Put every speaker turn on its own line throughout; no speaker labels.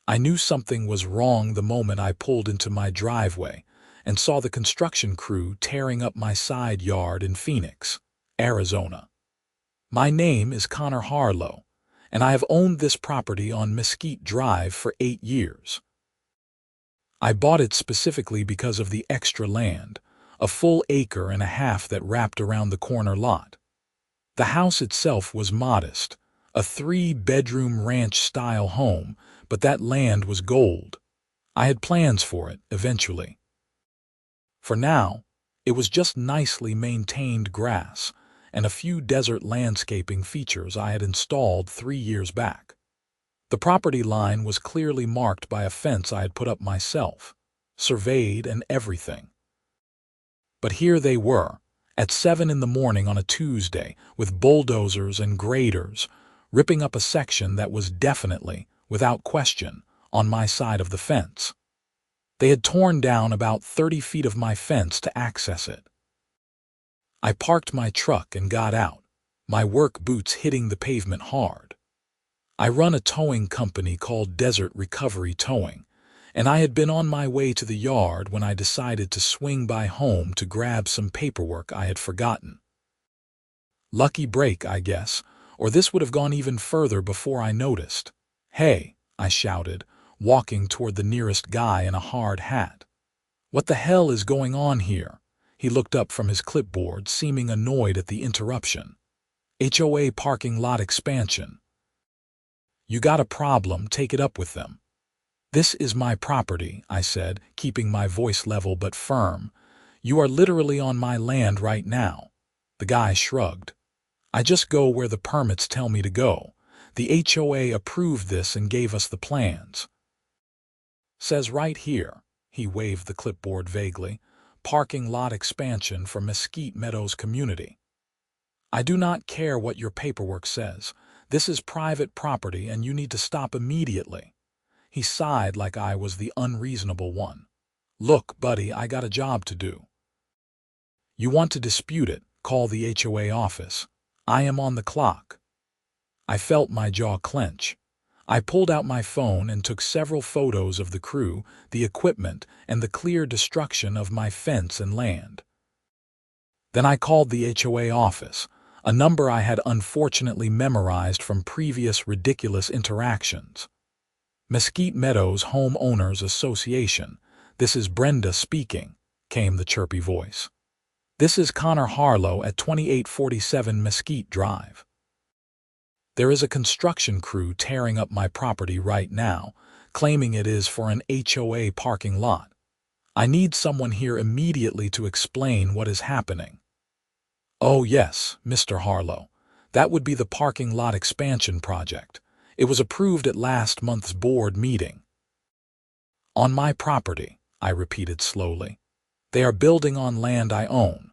I knew something was wrong the moment I pulled into my driveway and saw the construction crew tearing up my side yard in Phoenix, Arizona. My name is Connor Harlow, and I have owned this property on Mesquite Drive for 8 years. I bought it specifically because of the extra land, a full acre and a half that wrapped around the corner lot. The house itself was modest, a 3-bedroom ranch-style home, but that land was gold. I had plans for it, eventually. For now, it was just nicely maintained grass and a few desert landscaping features I had installed 3 years back. The property line was clearly marked by a fence I had put up myself, surveyed and everything. But here they were, at 7 in the morning on a Tuesday, with bulldozers and graders, ripping up a section that was definitely, without question, on my side of the fence. They had torn down about 30 feet of my fence to access it. I parked my truck and got out, my work boots hitting the pavement hard. I run a towing company called Desert Recovery Towing, and I had been on my way to the yard when I decided to swing by home to grab some paperwork I had forgotten. Lucky break, I guess, or this would have gone even further before I noticed. "Hey," I shouted, walking toward the nearest guy in a hard hat. "What the hell is going on here?" He looked up from his clipboard, seeming annoyed at the interruption. "HOA parking lot expansion." "You got a problem, take it up with them." "This is my property," I said, keeping my voice level but firm. "You are literally on my land right now." The guy shrugged. "I just go where the permits tell me to go. The HOA approved this and gave us the plans. Says right here," he waved the clipboard vaguely, "parking lot expansion for Mesquite Meadows community. I do not care what your paperwork says. This is private property and you need to stop immediately." He sighed like I was the unreasonable one. "Look, buddy, I got a job to do. You want to dispute it, call the HOA office. I am on the clock." I felt my jaw clench. I pulled out my phone and took several photos of the crew, the equipment, and the clear destruction of my fence and land. Then I called the HOA office, a number I had unfortunately memorized from previous ridiculous interactions. "Mesquite Meadows Homeowners Association. This is Brenda speaking," came the chirpy voice. "This is Connor Harlow at 2847 Mesquite Drive. There is a construction crew tearing up my property right now, claiming it is for an HOA parking lot. I need someone here immediately to explain what is happening." "Oh yes, Mr. Harlow. That would be the parking lot expansion project. It was approved at last month's board meeting." "On my property," I repeated slowly. "They are building on land I own.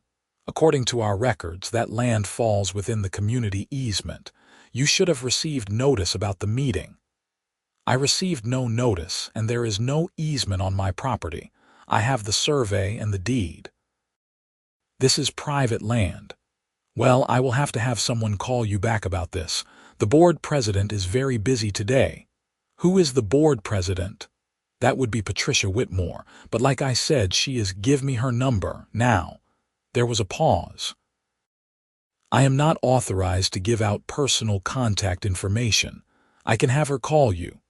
According to our records, that land falls within the community easement. You should have received notice about the meeting." "I received no notice, and there is no easement on my property. I have the survey and the deed." "This is private land." "Well, I will have someone call you back about this. The board president is very busy today." "Who is the board president?" "That would be Patricia Whitmore, but like I said, she is—" "Give me her number, now." There was a pause. "I am not authorized to give out personal contact information. I can have her call you."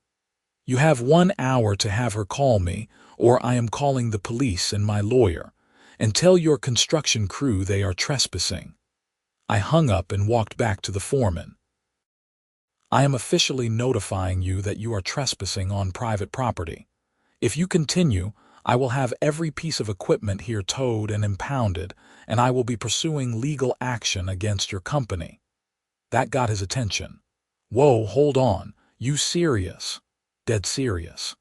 "You have 1 hour to have her call me, or I am calling the police and my lawyer. And tell your construction crew they are trespassing." I hung up and walked back to the foreman. "I am officially notifying you that you are trespassing on private property. If you continue, I will have every piece of equipment here towed and impounded, and I will be pursuing legal action against your company." That got his attention. "Whoa, hold on. You serious?" "Dead serious.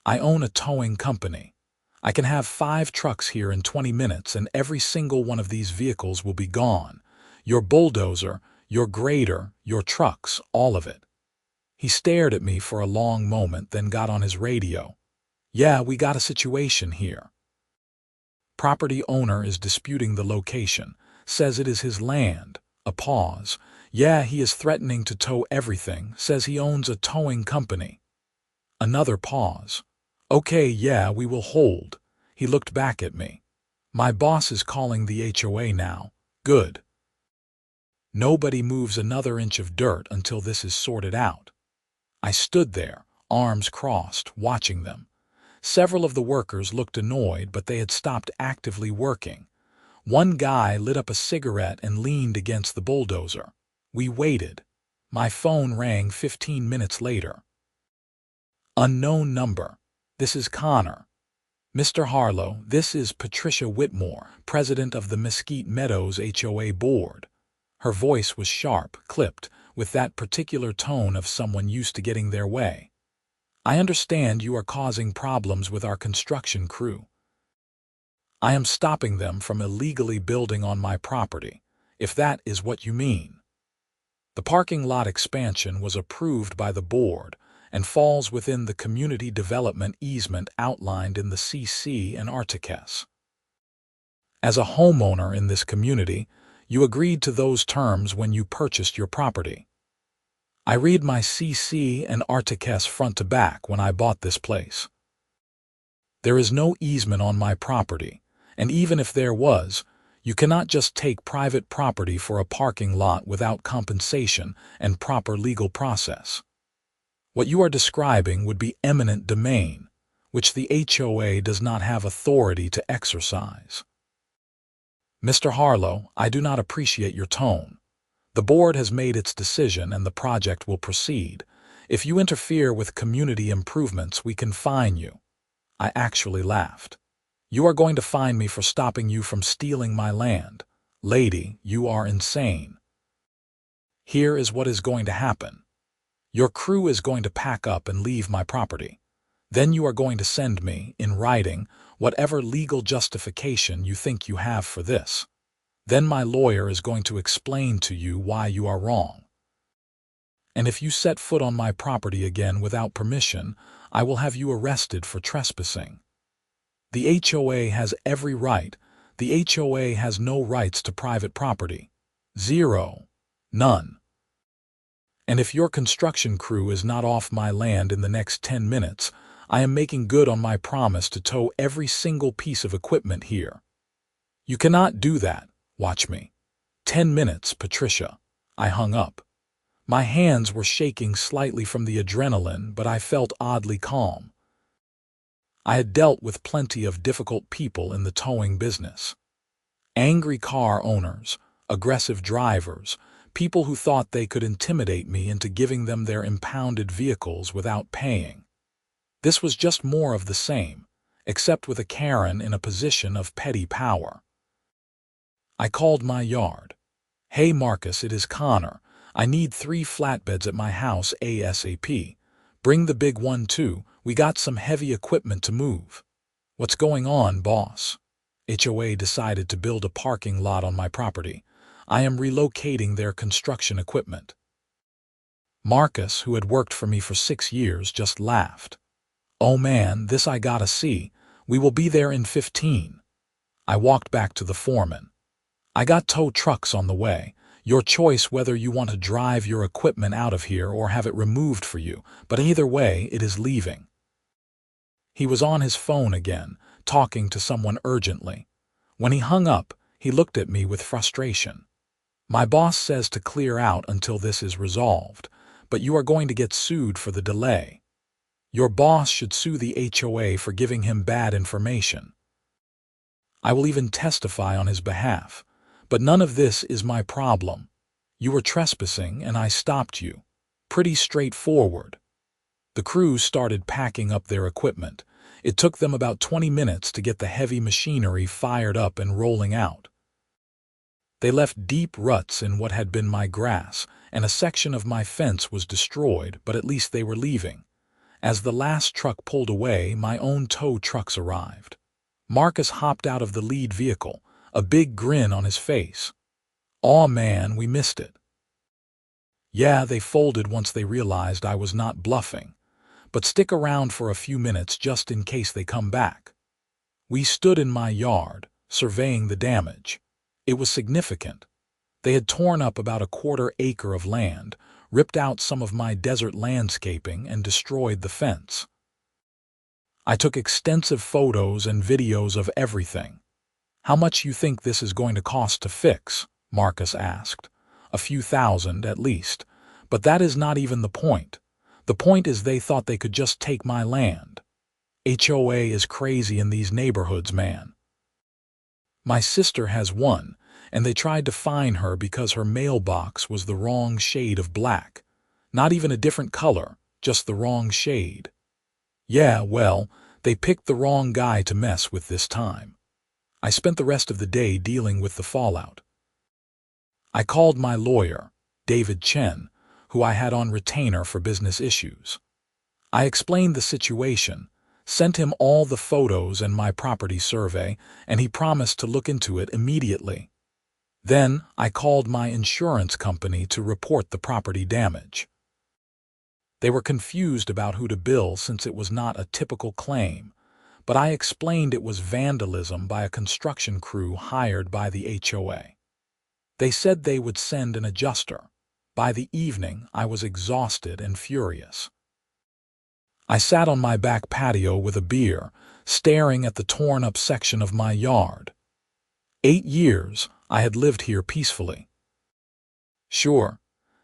I own a towing company. I can have 5 trucks here in 20 minutes and every single one of these vehicles will be gone. Your bulldozer, your grader, your trucks, all of it." He stared at me for a long moment, then got on his radio. "Yeah, we got a situation here. Property owner is disputing the location, says it is his land." A pause. "Yeah, he is threatening to tow everything, says he owns a towing company." Another pause. Okay, yeah, we will hold. He looked back at me. My boss is calling the HOA now. Good. Nobody moves another inch of dirt until this is sorted out. I stood there, arms crossed, watching them. Several of the workers looked annoyed, but they had stopped actively working. One guy lit up a cigarette and leaned against the bulldozer. We waited. My phone rang 15 minutes later. Unknown number. This is Connor. Mr. Harlow, this is Patricia Whitmore, president of the Mesquite Meadows HOA board. Her voice was sharp, clipped, with that particular tone of someone used to getting their way. I understand you are causing problems with our construction crew. I am stopping them from illegally building on my property, if that is what you mean. The parking lot expansion was approved by the board and falls within the community development easement outlined in the CC and Articus. As a homeowner in this community, you agreed to those terms when you purchased your property. I read my CC and Articus front to back when I bought this place. There is no easement on my property, and even if there was, you cannot just take private property for a parking lot without compensation and proper legal process. What you are describing would be eminent domain, which the HOA does not have authority to exercise. Mr. Harlow, I do not appreciate your tone. The board has made its decision and the project will proceed. If you interfere with community improvements, we can fine you. I actually laughed. You are going to fine me for stopping you from stealing my land. Lady, you are insane. Here is what is going to happen. Your crew is going to pack up and leave my property. Then you are going to send me, in writing, whatever legal justification you think you have for this. Then my lawyer is going to explain to you why you are wrong. And if you set foot on my property again without permission, I will have you arrested for trespassing. The HOA has every right. The HOA has no rights to private property. Zero. None. And if your construction crew is not off my land in the next 10 minutes, I am making good on my promise to tow every single piece of equipment here. You cannot do that. Watch me. 10 minutes, Patricia. I hung up. My hands were shaking slightly from the adrenaline, but I felt oddly calm. I had dealt with plenty of difficult people in the towing business. Angry car owners, aggressive drivers, people who thought they could intimidate me into giving them their impounded vehicles without paying. This was just more of the same, except with a Karen in a position of petty power. I called my yard. Hey Marcus, it is Connor. I need 3 flatbeds at my house ASAP. Bring the big one too. We got some heavy equipment to move. What's going on, boss? HOA decided to build a parking lot on my property. I am relocating their construction equipment. Marcus, who had worked for me for 6 years, just laughed. Oh man, this I gotta see. We will be there in 15. I walked back to the foreman. I got tow trucks on the way. Your choice whether you want to drive your equipment out of here or have it removed for you, but either way, it is leaving. He was on his phone again, talking to someone urgently. When he hung up, he looked at me with frustration. My boss says to clear out until this is resolved, but you are going to get sued for the delay. Your boss should sue the HOA for giving him bad information. I will even testify on his behalf, but none of this is my problem. You were trespassing and I stopped you. Pretty straightforward. The crew started packing up their equipment. It took them about 20 minutes to get the heavy machinery fired up and rolling out. They left deep ruts in what had been my grass, and a section of my fence was destroyed, but at least they were leaving. As the last truck pulled away, my own tow trucks arrived. Marcus hopped out of the lead vehicle, a big grin on his face. Aw man, we missed it. Yeah, they folded once they realized I was not bluffing. But stick around for a few minutes just in case they come back. We stood in my yard, surveying the damage. It was significant. They had torn up about a 1/4 acre of land, ripped out some of my desert landscaping, and destroyed the fence. I took extensive photos and videos of everything. "How much you think this is going to cost to fix?" Marcus asked. "A few thousand, at least. But that is not even the point. The point is they thought they could just take my land. HOA is crazy in these neighborhoods, man. My sister has one, and they tried to fine her because her mailbox was the wrong shade of black. Not even a different color, just the wrong shade. Yeah, well, they picked the wrong guy to mess with this time. I spent the rest of the day dealing with the fallout. I called my lawyer, David Chen, who I had on retainer for business issues. I explained the situation, sent him all the photos and my property survey, and he promised to look into it immediately. Then I called my insurance company to report the property damage. They were confused about who to bill since it was not a typical claim, but I explained it was vandalism by a construction crew hired by the HOA. They said they would send an adjuster. By the evening, I was exhausted and furious. I sat on my back patio with a beer, staring at the torn-up section of my yard. 8 years I had lived here peacefully. Sure,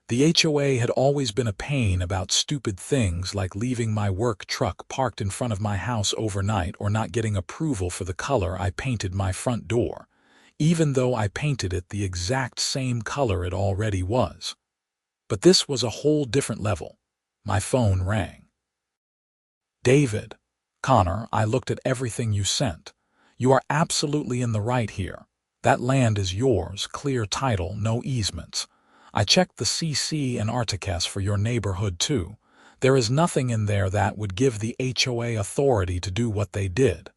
the HOA had always been a pain about stupid things like leaving my work truck parked in front of my house overnight or not getting approval for the color I painted my front door, even though I painted it the exact same color it already was. But this was a whole different level. My phone rang. "David, Connor, I looked at everything you sent. You are absolutely in the right here. That land is yours, clear title, no easements. I checked the CC and Articus for your neighborhood too. There is nothing in there that would give the HOA authority to do what they did.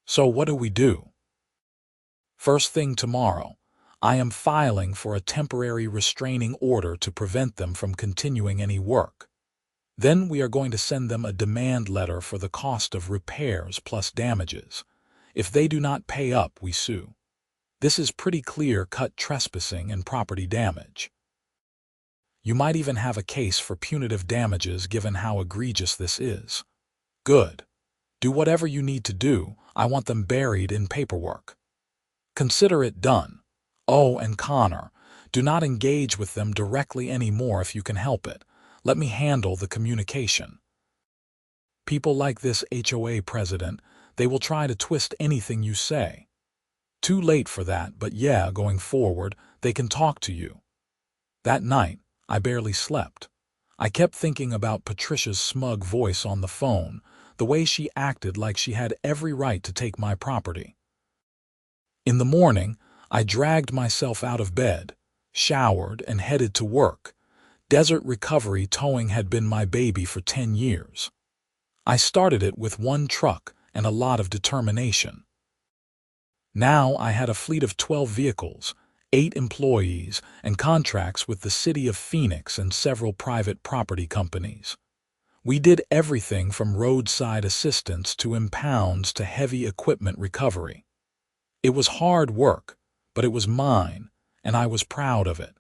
So what do we do?" "First thing tomorrow, I am filing for a temporary restraining order to prevent them from continuing any work. Then we are going to send them a demand letter for the cost of repairs plus damages. If they do not pay up, we sue. This is pretty clear-cut trespassing and property damage. You might even have a case for punitive damages given how egregious this is. Good. Do whatever you need to do. I want them buried in paperwork. Consider it done. Oh, and Connor, do not engage with them directly anymore if you can help it. Let me handle the communication. People like this HOA president, they will try to twist anything you say. Too late for that, but yeah, going forward, they can talk to you." That night, I barely slept. I kept thinking about Patricia's smug voice on the phone, the way she acted like she had every right to take my property. In the morning, I dragged myself out of bed, showered, and headed to work. Desert Recovery Towing had been my baby for 10 years. I started it with one truck and a lot of determination. Now I had a fleet of 12 vehicles, 8 employees, and contracts with the city of Phoenix and several private property companies. We did everything from roadside assistance to impounds to heavy equipment recovery. It was hard work, but it was mine, and I was proud of it.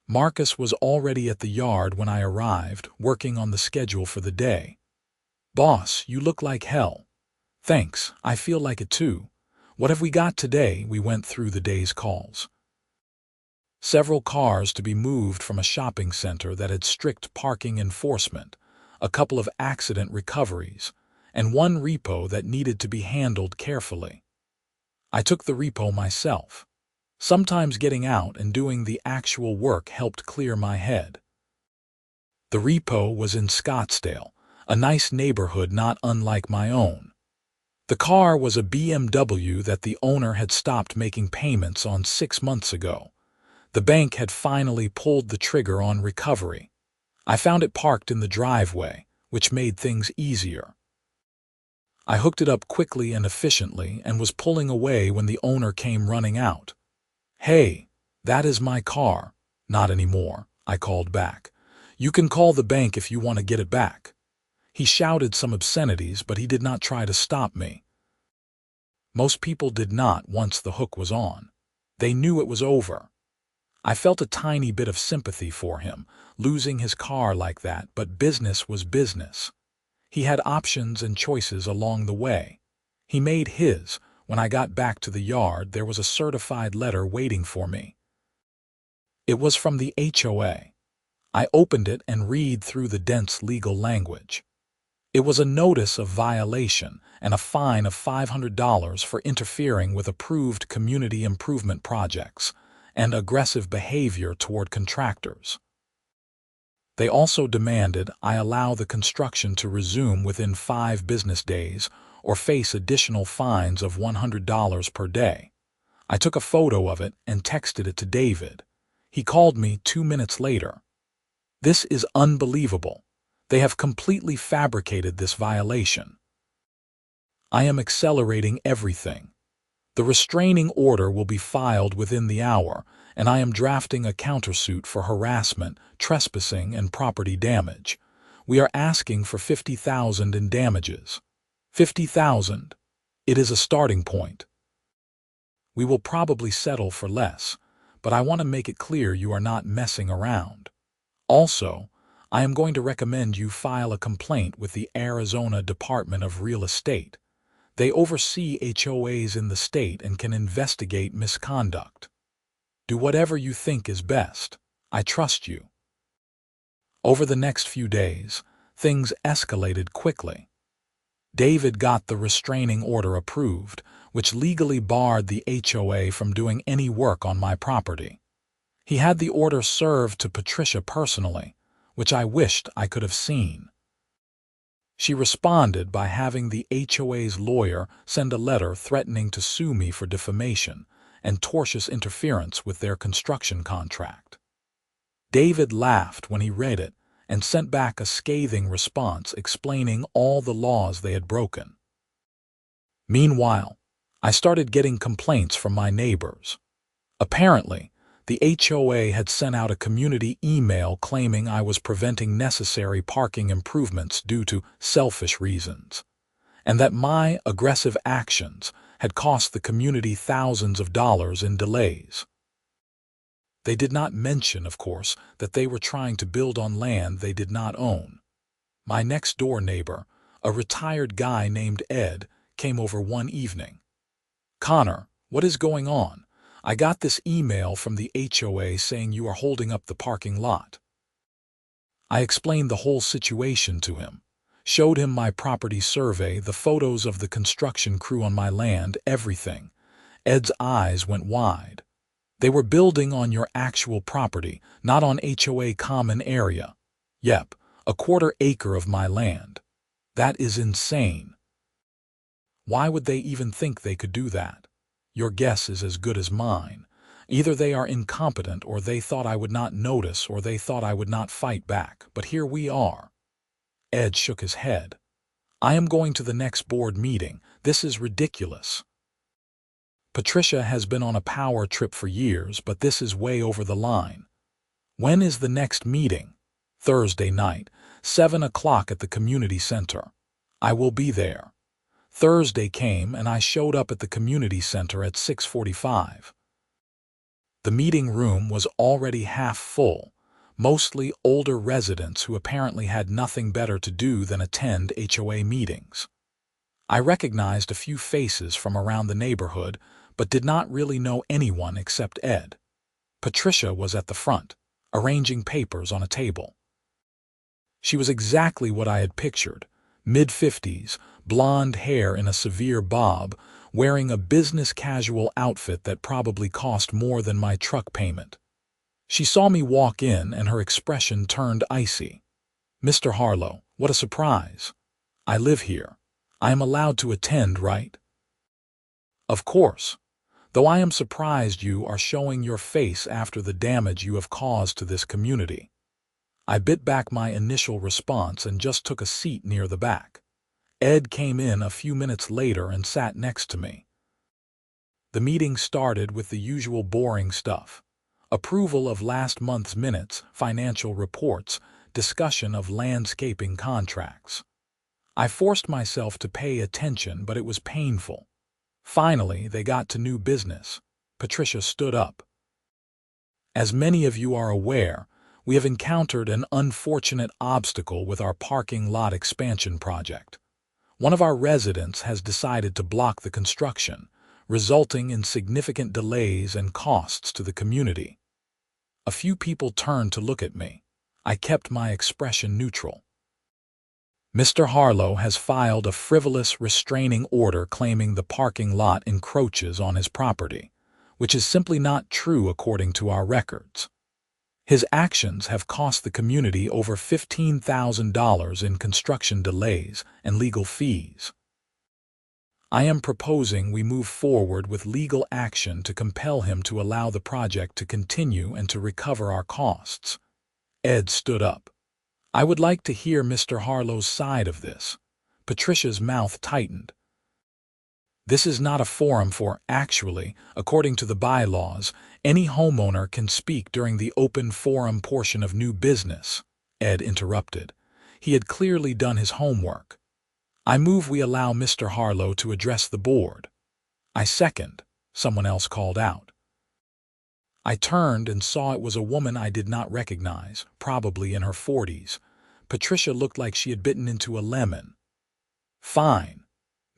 Marcus was already at the yard when I arrived, working on the schedule for the day. "Boss, you look like hell." "Thanks, I feel like it too. What have we got today?" We went through the day's calls. Several cars to be moved from a shopping center that had strict parking enforcement, a couple of accident recoveries, and one repo that needed to be handled carefully. I took the repo myself. Sometimes getting out and doing the actual work helped clear my head. The repo was in Scottsdale, a nice neighborhood not unlike my own. The car was a BMW that the owner had stopped making payments on 6 months ago. The bank had finally pulled the trigger on recovery. I found it parked in the driveway, which made things easier. I hooked it up quickly and efficiently and was pulling away when the owner came running out. "Hey, that is my car." "Not anymore," I called back. "You can call the bank if you want to get it back." He shouted some obscenities, but he did not try to stop me. Most people did not once the hook was on. They knew it was over. I felt a tiny bit of sympathy for him, losing his car like that, but business was business. He had options and choices along the way. He made his. When I got back to the yard, there was a certified letter waiting for me. It was from the HOA. I opened it and read through the dense legal language. It was a notice of violation and a fine of $500 for interfering with approved community improvement projects and aggressive behavior toward contractors. They also demanded I allow the construction to resume within 5 business days or face additional fines of $100 per day. I took a photo of it and texted it to David. He called me 2 minutes later. This is unbelievable. They have completely fabricated this violation. I am accelerating everything. The restraining order will be filed within the hour, and I am drafting a countersuit for harassment, trespassing, and property damage. We are asking for $50,000 in damages. $50,000. It is a starting point. We will probably settle for less, but I want to make it clear you are not messing around. Also, I am going to recommend you file a complaint with the Arizona Department of Real Estate. They oversee HOAs in the state and can investigate misconduct. Do whatever you think is best. I trust you. Over the next few days, things escalated quickly. David got the restraining order approved, which legally barred the HOA from doing any work on my property. He had the order served to Patricia personally, which I wished I could have seen. She responded by having the HOA's lawyer send a letter threatening to sue me for defamation and tortious interference with their construction contract. David laughed when he read it and sent back a scathing response explaining all the laws they had broken. Meanwhile, I started getting complaints from my neighbors. Apparently, the HOA had sent out a community email claiming I was preventing necessary parking improvements due to selfish reasons, and that my aggressive actions had cost the community thousands of dollars in delays. They did not mention, of course, that they were trying to build on land they did not own. My next-door neighbor, a retired guy named Ed, came over one evening. "Connor, what is going on? I got this email from the HOA saying you are holding up the parking lot." I explained the whole situation to him, showed him my property survey, the photos of the construction crew on my land, everything. Ed's eyes went wide. "They were building on your actual property, not on HOA common area." "Yep, a 1/4 acre of my land. That is insane. Why would they even think they could do that? Your guess is as good as mine. Either they are incompetent, or they thought I would not notice, or they thought I would not fight back. But here we are." Ed shook his head. "I am going to the next board meeting. This is ridiculous. Patricia has been on a power trip for years, but this is way over the line. When is the next meeting?" "Thursday night, 7 o'clock at the community center. I will be there." Thursday came and I showed up at the community center at 6:45. The meeting room was already half full, mostly older residents who apparently had nothing better to do than attend HOA meetings. I recognized a few faces from around the neighborhood, but did not really know anyone except Ed. Patricia was at the front, arranging papers on a table. She was exactly what I had pictured, mid-50s, blonde hair in a severe bob, wearing a business-casual outfit that probably cost more than my truck payment. She saw me walk in and her expression turned icy. "Mr. Harlow, what a surprise. I live here. I am allowed to attend, right?" "Of course. Though I am surprised you are showing your face after the damage you have caused to this community." I bit back my initial response and just took a seat near the back. Ed came in a few minutes later and sat next to me. The meeting started with the usual boring stuff: approval of last month's minutes, financial reports, discussion of landscaping contracts. I forced myself to pay attention, but it was painful. Finally, they got to new business. Patricia stood up. "As many of you are aware, We have encountered an unfortunate obstacle with our parking lot expansion project. One of our residents has decided to block the construction, resulting in significant delays and costs to the community. A few people turned to look at me. I kept my expression neutral. Mr. Harlow has filed a frivolous restraining order claiming the parking lot encroaches on his property, which is simply not true according to our records. His actions have cost the community over $15,000 in construction delays and legal fees. I am proposing we move forward with legal action to compel him to allow the project to continue and to recover our costs. Ed stood up. I would like to hear Mr. Harlow's side of this. Patricia's mouth tightened. This is not a forum for, actually, according to the bylaws, any homeowner can speak during the open forum portion of new business, Ed interrupted. He had clearly done his homework. I move we allow Mr. Harlow to address the board. I second, someone else called out. I turned and saw it was a woman I did not recognize, probably in her 40s. Patricia looked like she had bitten into a lemon. Fine.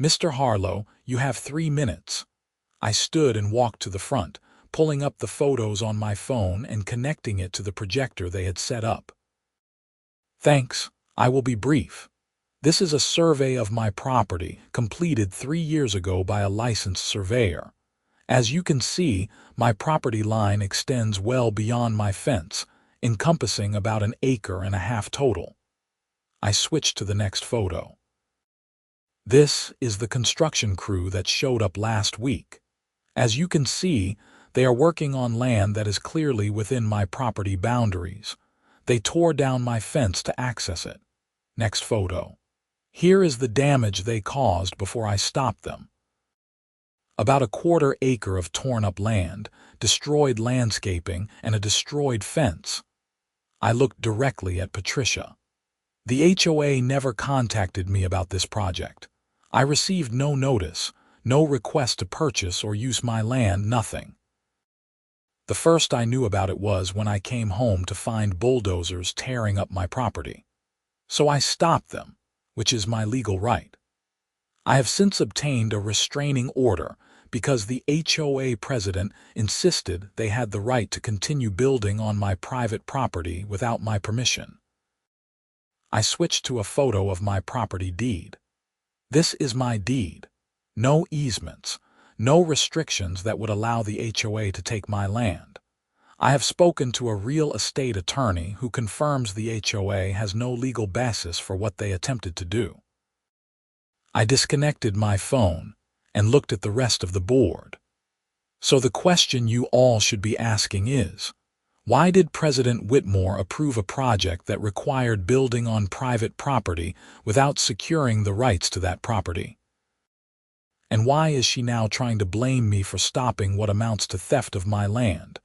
Mr. Harlow, you have 3 minutes. I stood and walked to the front, pulling up the photos on my phone and connecting it to the projector they had set up. Thanks, I will be brief. This is a survey of my property, completed 3 years ago by a licensed surveyor. As you can see, my property line extends well beyond my fence, encompassing about 1.5 acres total. I switched to the next photo. This is the construction crew that showed up last week. As you can see, they are working on land that is clearly within my property boundaries. They tore down my fence to access it. Next photo. Here is the damage they caused before I stopped them. About 1/4 acre of torn-up land, destroyed landscaping, and a destroyed fence. I looked directly at Patricia. The HOA never contacted me about this project. I received no notice, no request to purchase or use my land, nothing. The first I knew about it was when I came home to find bulldozers tearing up my property. So I stopped them, which is my legal right. I have since obtained a restraining order because the HOA president insisted they had the right to continue building on my private property without my permission. I switched to a photo of my property deed. This is my deed. No easements, no restrictions that would allow the HOA to take my land. I have spoken to a real estate attorney who confirms the HOA has no legal basis for what they attempted to do. I disconnected my phone and looked at the rest of the board. So the question you all should be asking is, why did President Whitmore approve a project that required building on private property without securing the rights to that property? And why is she now trying to blame me for stopping what amounts to theft of my land?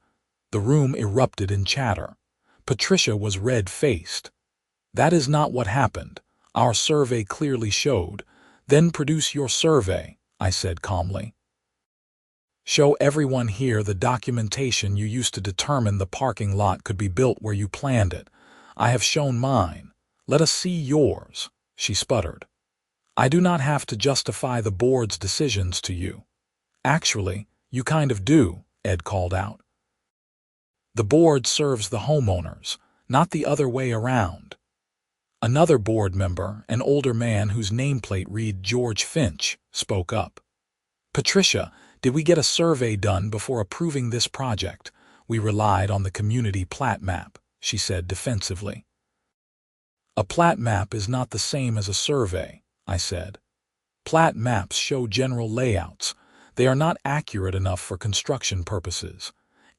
The room erupted in chatter. Patricia was red-faced. That is not what happened. Our survey clearly showed. Then produce your survey, I said calmly. Show everyone here the documentation you used to determine the parking lot could be built where you planned it. I have shown mine. Let us see yours, she sputtered. I do not have to justify the board's decisions to you. Actually, you kind of do, Ed called out. The board serves the homeowners, not the other way around. Another board member, an older man whose nameplate read George Finch, spoke up. Patricia, did we get a survey done before approving this project? We relied on the community plat map, she said defensively. A plat map is not the same as a survey, I said. Plat maps show general layouts. They are not accurate enough for construction purposes.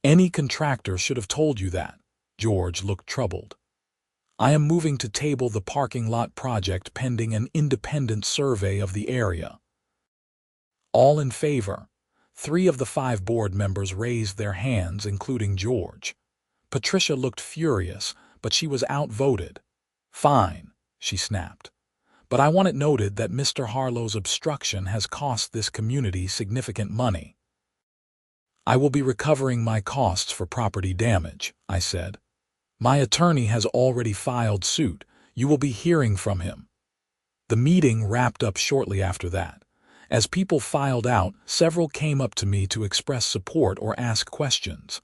Any contractor should have told you that. George looked troubled. I am moving to table the parking lot project pending an independent survey of the area. All in favor. 3 of the 5 board members raised their hands, including George. Patricia looked furious, but she was outvoted. Fine, she snapped. But I want it noted that Mr. Harlow's obstruction has cost this community significant money. I will be recovering my costs for property damage, I said. My attorney has already filed suit. You will be hearing from him." The meeting wrapped up shortly after that. As people filed out, several came up to me to express support or ask questions.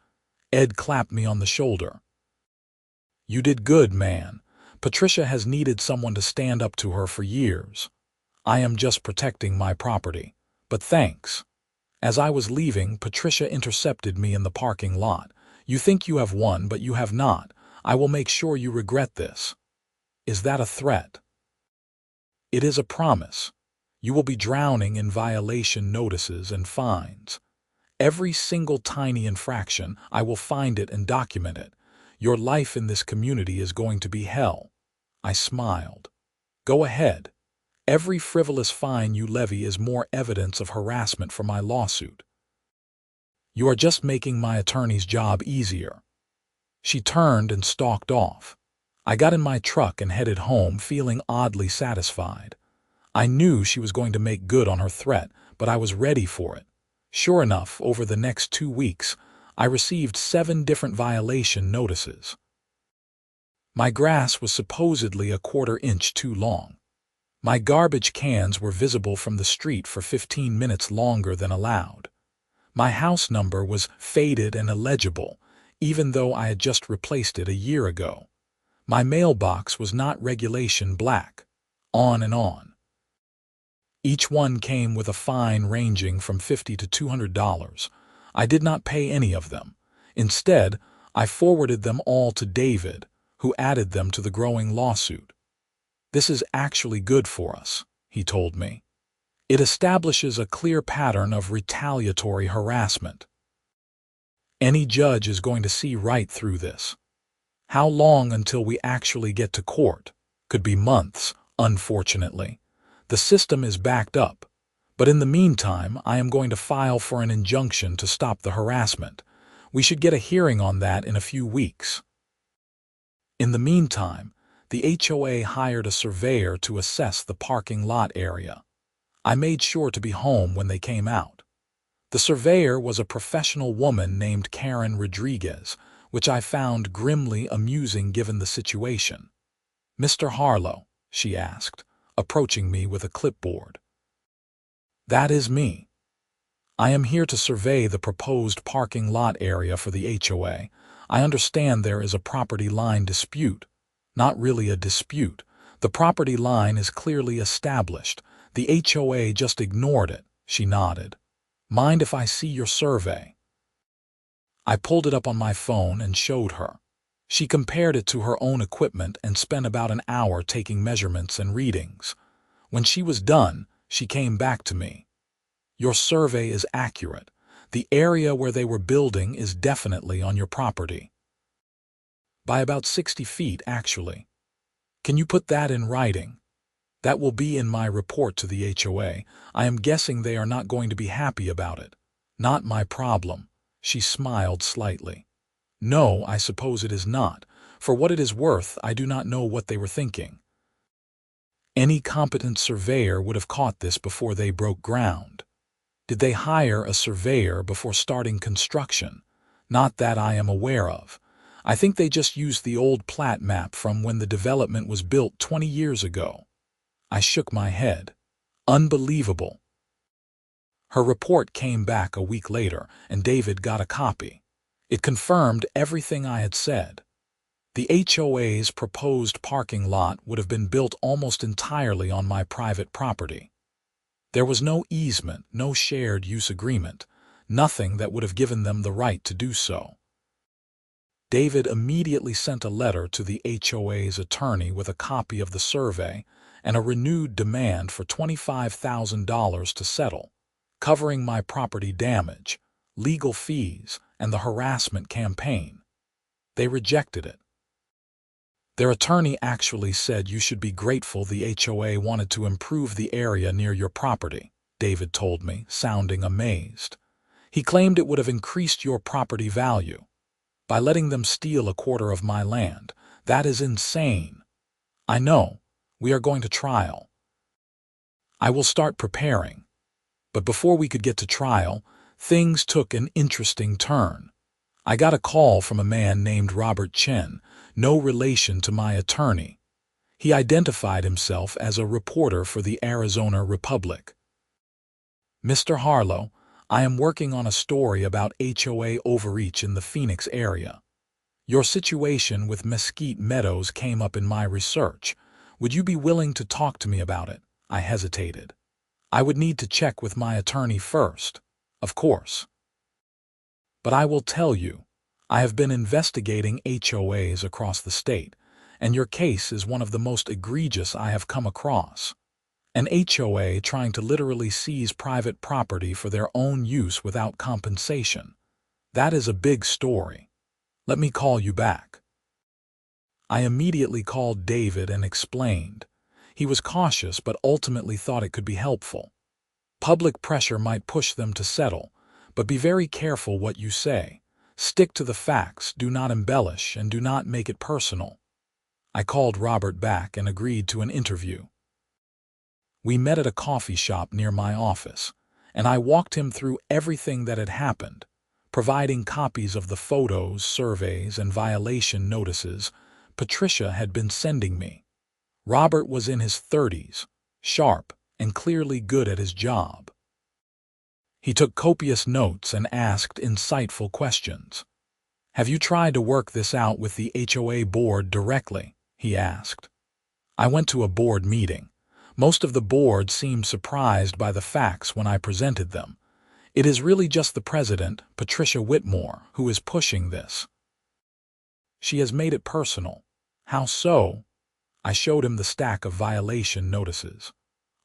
Ed clapped me on the shoulder. "You did good, man. Patricia has needed someone to stand up to her for years. I am just protecting my property. But thanks." As I was leaving, Patricia intercepted me in the parking lot. "You think you have won, but you have not. I will make sure you regret this." "Is that a threat?" "It is a promise. You will be drowning in violation notices and fines. Every single tiny infraction, I will find it and document it. Your life in this community is going to be hell." I smiled. "Go ahead. Every frivolous fine you levy is more evidence of harassment for my lawsuit. You are just making my attorney's job easier." She turned and stalked off. I got in my truck and headed home, feeling oddly satisfied. I knew she was going to make good on her threat, but I was ready for it. Sure enough, over the next 2 weeks, I received 7 different violation notices. My grass was supposedly a 1/4 inch too long. My garbage cans were visible from the street for 15 minutes longer than allowed. My house number was faded and illegible, even though I had just replaced it a year ago. My mailbox was not regulation black. On and on. Each one came with a fine ranging from $50 to $200. I did not pay any of them. Instead, I forwarded them all to David, who added them to the growing lawsuit. "This is actually good for us," he told me. "It establishes a clear pattern of retaliatory harassment. Any judge is going to see right through this. How long until we actually get to court? Could be months, unfortunately. The system is backed up. But in the meantime, I am going to file for an injunction to stop the harassment. We should get a hearing on that in a few weeks." In the meantime, the HOA hired a surveyor to assess the parking lot area. I made sure to be home when they came out. The surveyor was a professional woman named Karen Rodriguez, which I found grimly amusing given the situation. "Mr. Harlow," she asked, approaching me with a clipboard. "That is me. I am here to survey the proposed parking lot area for the HOA. I understand there is a property line dispute." "Not really a dispute. The property line is clearly established. The HOA just ignored it," she nodded. "Mind if I see your survey?" I pulled it up on my phone and showed her. She compared it to her own equipment and spent about an hour taking measurements and readings. When she was done, she came back to me. "Your survey is accurate. The area where they were building is definitely on your property. By about 60 feet, actually. Can you put that in writing? That will be in my report to the HOA. I am guessing they are not going to be happy about it." "Not my problem." She smiled slightly. "No, I suppose it is not. For what it is worth, I do not know what they were thinking. Any competent surveyor would have caught this before they broke ground." "Did they hire a surveyor before starting construction?" "Not that I am aware of. I think they just used the old plat map from when the development was built 20 years ago." I shook my head. "Unbelievable." Her report came back a week later, and David got a copy. It confirmed everything I had said. The HOA's proposed parking lot would have been built almost entirely on my private property. There was no easement, no shared use agreement, nothing that would have given them the right to do so. David immediately sent a letter to the HOA's attorney with a copy of the survey and a renewed demand for $25,000 to settle, covering my property damage, legal fees, and the harassment campaign. They rejected it. Their attorney actually said you should be grateful the HOA wanted to improve the area near your property, David told me, sounding amazed. He claimed it would have increased your property value. By letting them steal a 1/4 of my land. That is insane. I know. We are going to trial. I will start preparing. But before we could get to trial, things took an interesting turn. I got a call from a man named Robert Chen, no relation to my attorney. He identified himself as a reporter for the Arizona Republic. "Mr. Harlow, I am working on a story about HOA overreach in the Phoenix area. Your situation with Mesquite Meadows came up in my research. Would you be willing to talk to me about it?" I hesitated. "I would need to check with my attorney first, of course. But I will tell you, I have been investigating HOAs across the state, and your case is one of the most egregious I have come across. An HOA trying to literally seize private property for their own use without compensation. That is a big story. Let me call you back." I immediately called David and explained. He was cautious but ultimately thought it could be helpful. "Public pressure might push them to settle, but be very careful what you say. Stick to the facts, do not embellish, and do not make it personal." I called Robert back and agreed to an interview. We met at a coffee shop near my office, and I walked him through everything that had happened, providing copies of the photos, surveys, and violation notices Patricia had been sending me. Robert was in his 30s, sharp, and clearly good at his job. He took copious notes and asked insightful questions. "Have you tried to work this out with the HOA board directly?" he asked. I went to a board meeting. Most of the board seemed surprised by the facts when I presented them. "It is really just the president, Patricia Whitmore, who is pushing this. She has made it personal." "How so?" I showed him the stack of violation notices.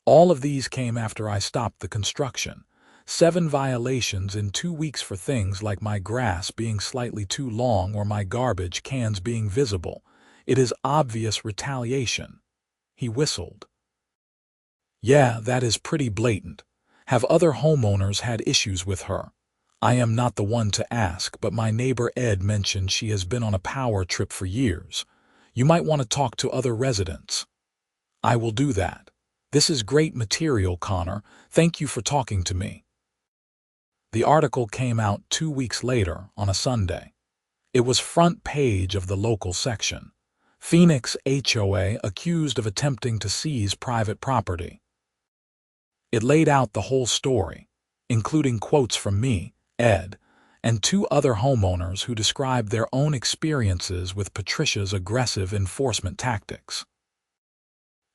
"All of these came after I stopped the construction. 7 violations in 2 weeks for things like my grass being slightly too long or my garbage cans being visible. It is obvious retaliation." He whistled. "Yeah, that is pretty blatant. Have other homeowners had issues with her?" I am not the one to ask, but my neighbor Ed mentioned she has been on a power trip for years. "You might want to talk to other residents." "I will do that. This is great material, Connor. Thank you for talking to me." The article came out 2 weeks later on a Sunday. It was front page of the local section. "Phoenix HOA accused of attempting to seize private property." It laid out the whole story, including quotes from me, Ed, and 2 other homeowners who described their own experiences with Patricia's aggressive enforcement tactics.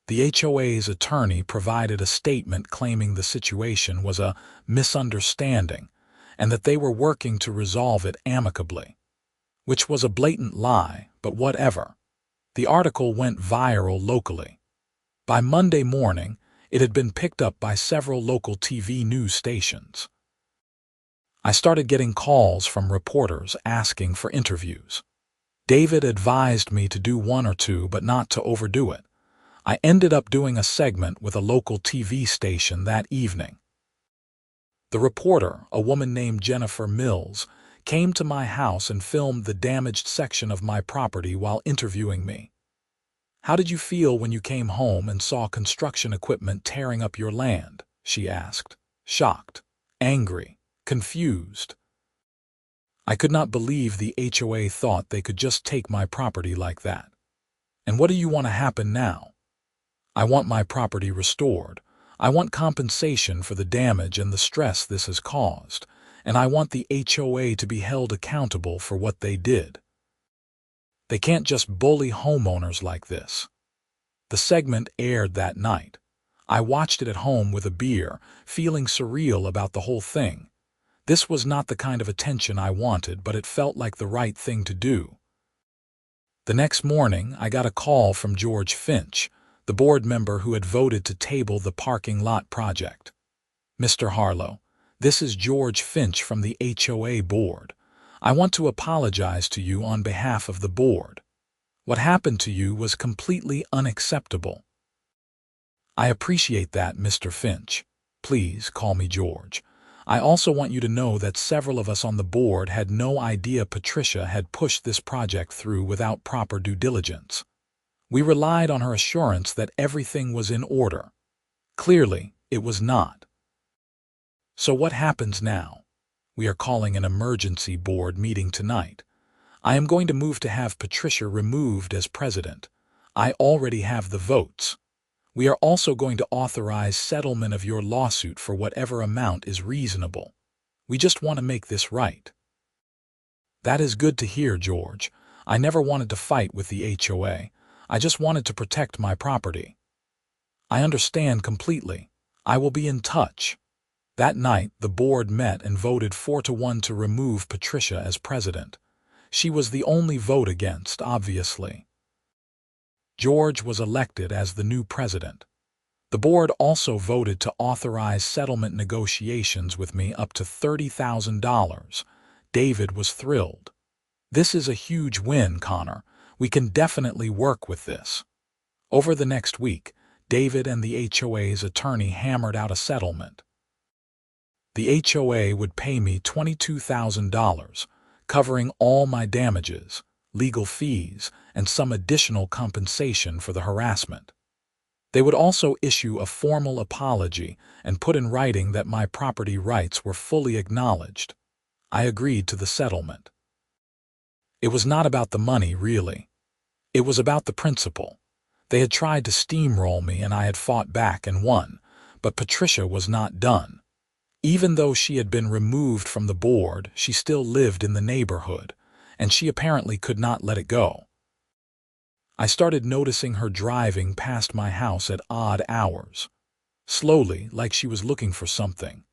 The HOA's attorney provided a statement claiming the situation was a misunderstanding and that they were working to resolve it amicably, which was a blatant lie, but whatever. The article went viral locally. By Monday morning, it had been picked up by several local TV news stations. I started getting calls from reporters asking for interviews. David advised me to do 1 or 2, but not to overdo it. I ended up doing a segment with a local TV station that evening. The reporter, a woman named Jennifer Mills, came to my house and filmed the damaged section of my property while interviewing me. "How did you feel when you came home and saw construction equipment tearing up your land?" she asked. "Shocked, angry, confused. I could not believe the HOA thought they could just take my property like that." "And what do you want to happen now?" "I want my property restored. I want compensation for the damage and the stress this has caused, and I want the HOA to be held accountable for what they did. They can't just bully homeowners like this." The segment aired that night. I watched it at home with a beer, feeling surreal about the whole thing. This was not the kind of attention I wanted, but it felt like the right thing to do. The next morning, I got a call from George Finch, the board member who had voted to table the parking lot project. "Mr. Harlow, this is George Finch from the HOA board. I want to apologize to you on behalf of the board. What happened to you was completely unacceptable." "I appreciate that, Mr. Finch. Please call me George. I also want you to know that several of us on the board had no idea Patricia had pushed this project through without proper due diligence. We relied on her assurance that everything was in order. Clearly, it was not. So what happens now? We are calling an emergency board meeting tonight. I am going to move to have Patricia removed as president. I already have the votes. We are also going to authorize settlement of your lawsuit for whatever amount is reasonable. We just want to make this right." "That is good to hear, George. I never wanted to fight with the HOA. I just wanted to protect my property." "I understand completely. I will be in touch." That night, the board met and voted 4-1 to remove Patricia as president. She was the only vote against, obviously. George was elected as the new president. The board also voted to authorize settlement negotiations with me up to $30,000. David was thrilled. "This is a huge win, Connor. We can definitely work with this." Over the next week, David and the HOA's attorney hammered out a settlement. The HOA would pay me $22,000, covering all my damages, legal fees, and some additional compensation for the harassment. They would also issue a formal apology and put in writing that my property rights were fully acknowledged. I agreed to the settlement. It was not about the money, really. It was about the principle. They had tried to steamroll me and I had fought back and won, but Patricia was not done. Even though she had been removed from the board, she still lived in the neighborhood, and she apparently could not let it go. I started noticing her driving past my house at odd hours, slowly, like she was looking for something.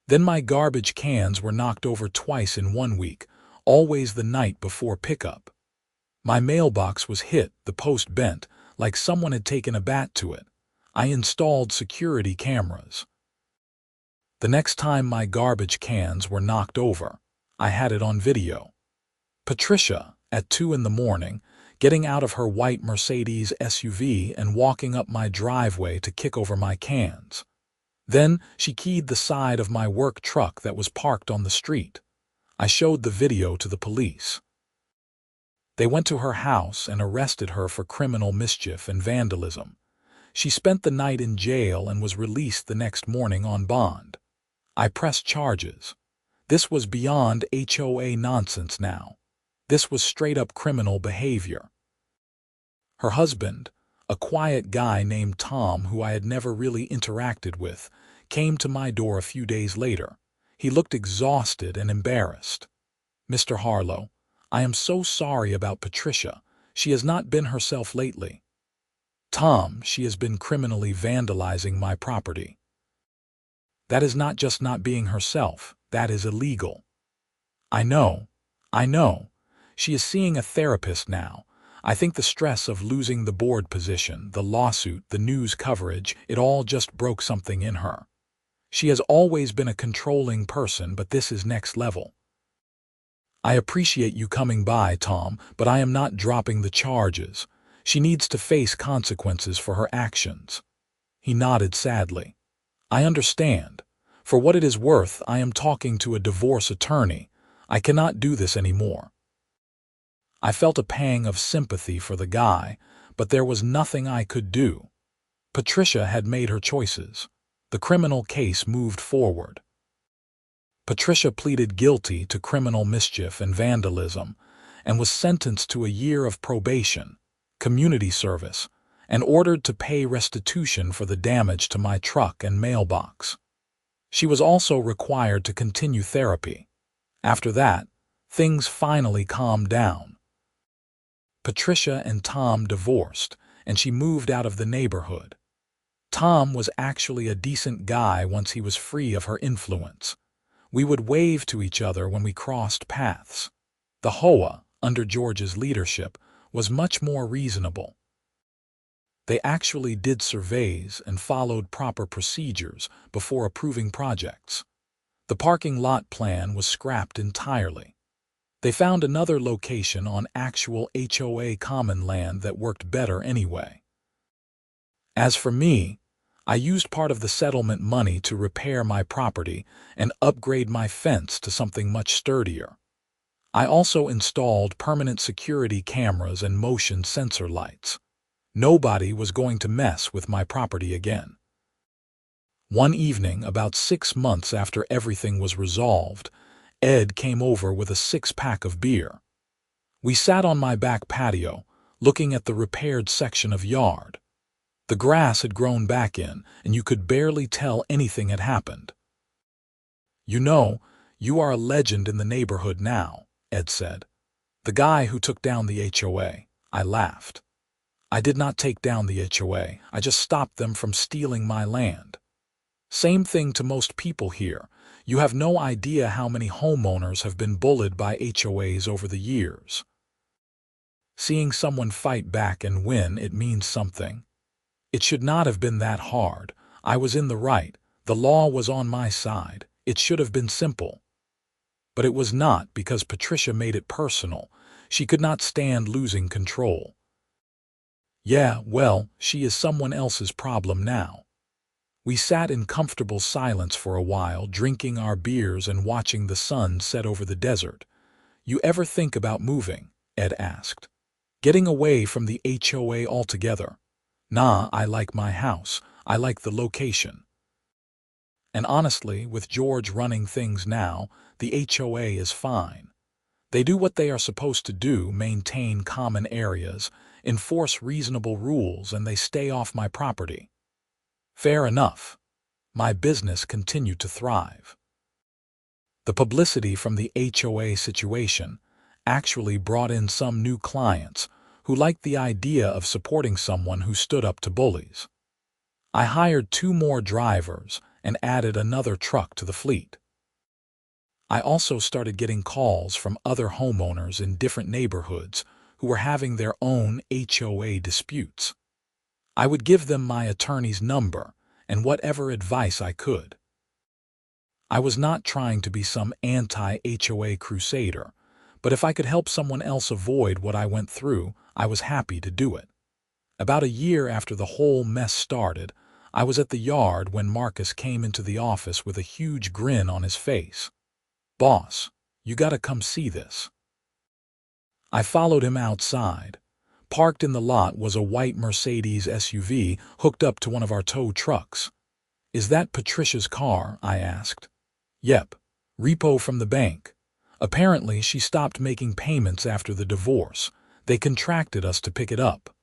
Then my garbage cans were knocked over twice in 1 week, always the night before pickup. My mailbox was hit, the post bent, like someone had taken a bat to it. I installed security cameras. The next time my garbage cans were knocked over, I had it on video. Patricia, at 2 in the morning, getting out of her white Mercedes SUV and walking up my driveway to kick over my cans. Then she keyed the side of my work truck that was parked on the street. I showed the video to the police. They went to her house and arrested her for criminal mischief and vandalism. She spent the night in jail and was released the next morning on bond. I pressed charges. This was beyond HOA nonsense now. This was straight-up criminal behavior. Her husband, a quiet guy named Tom who I had never really interacted with, came to my door a few days later. He looked exhausted and embarrassed. "Mr. Harlow, I am so sorry about Patricia. She has not been herself lately." "Tom, she has been criminally vandalizing my property." "That is not just not being herself, that is illegal." I know. She is seeing a therapist now. I think the stress of losing the board position, the lawsuit, the news coverage, it all just broke something in her. She has always been a controlling person, but this is next level." "I appreciate you coming by, Tom, but I am not dropping the charges. She needs to face consequences for her actions." He nodded sadly. "I understand. For what it is worth, I am talking to a divorce attorney. I cannot do this anymore." I felt a pang of sympathy for the guy, but there was nothing I could do. Patricia had made her choices. The criminal case moved forward. Patricia pleaded guilty to criminal mischief and vandalism and was sentenced to a year of probation, community service, and ordered to pay restitution for the damage to my truck and mailbox. She was also required to continue therapy. After that, things finally calmed down. Patricia and Tom divorced, and she moved out of the neighborhood. Tom was actually a decent guy once he was free of her influence. We would wave to each other when we crossed paths. The HOA, under George's leadership, was much more reasonable. They actually did surveys and followed proper procedures before approving projects. The parking lot plan was scrapped entirely. They found another location on actual HOA common land that worked better anyway. As for me, I used part of the settlement money to repair my property and upgrade my fence to something much sturdier. I also installed permanent security cameras and motion sensor lights. Nobody was going to mess with my property again. One evening, about 6 months after everything was resolved, Ed came over with a 6-pack of beer. We sat on my back patio, looking at the repaired section of yard. The grass had grown back in, and you could barely tell anything had happened. "You know, you are a legend in the neighborhood now," Ed said. "The guy who took down the HOA." I laughed. "I did not take down the HOA. I just stopped them from stealing my land. Same thing to most people here. You have no idea how many homeowners have been bullied by HOAs over the years. Seeing someone fight back and win, it means something. It should not have been that hard. I was in the right. The law was on my side. It should have been simple. But it was not, because Patricia made it personal. She could not stand losing control. Yeah, well, she is someone else's problem now." We sat in comfortable silence for a while, drinking our beers and watching the sun set over the desert. "You ever think about moving?" Ed asked. "Getting away from the HOA altogether?" "Nah, I like my house. I like the location. And honestly, with George running things now, the HOA is fine. They do what they are supposed to do, maintain common areas, enforce reasonable rules, and they stay off my property." Fair enough. My business continued to thrive. The publicity from the HOA situation actually brought in some new clients who liked the idea of supporting someone who stood up to bullies. I hired 2 more drivers and added another truck to the fleet. I also started getting calls from other homeowners in different neighborhoods who were having their own HOA disputes. I would give them my attorney's number and whatever advice I could. I was not trying to be some anti-HOA crusader, but if I could help someone else avoid what I went through, I was happy to do it. About a year after the whole mess started, I was at the yard when Marcus came into the office with a huge grin on his face. "Boss, you gotta come see this." I followed him outside. Parked in the lot was a white Mercedes SUV hooked up to one of our tow trucks. "Is that Patricia's car?" I asked. "Yep. Repo from the bank. Apparently she stopped making payments after the divorce. They contracted us to pick it up."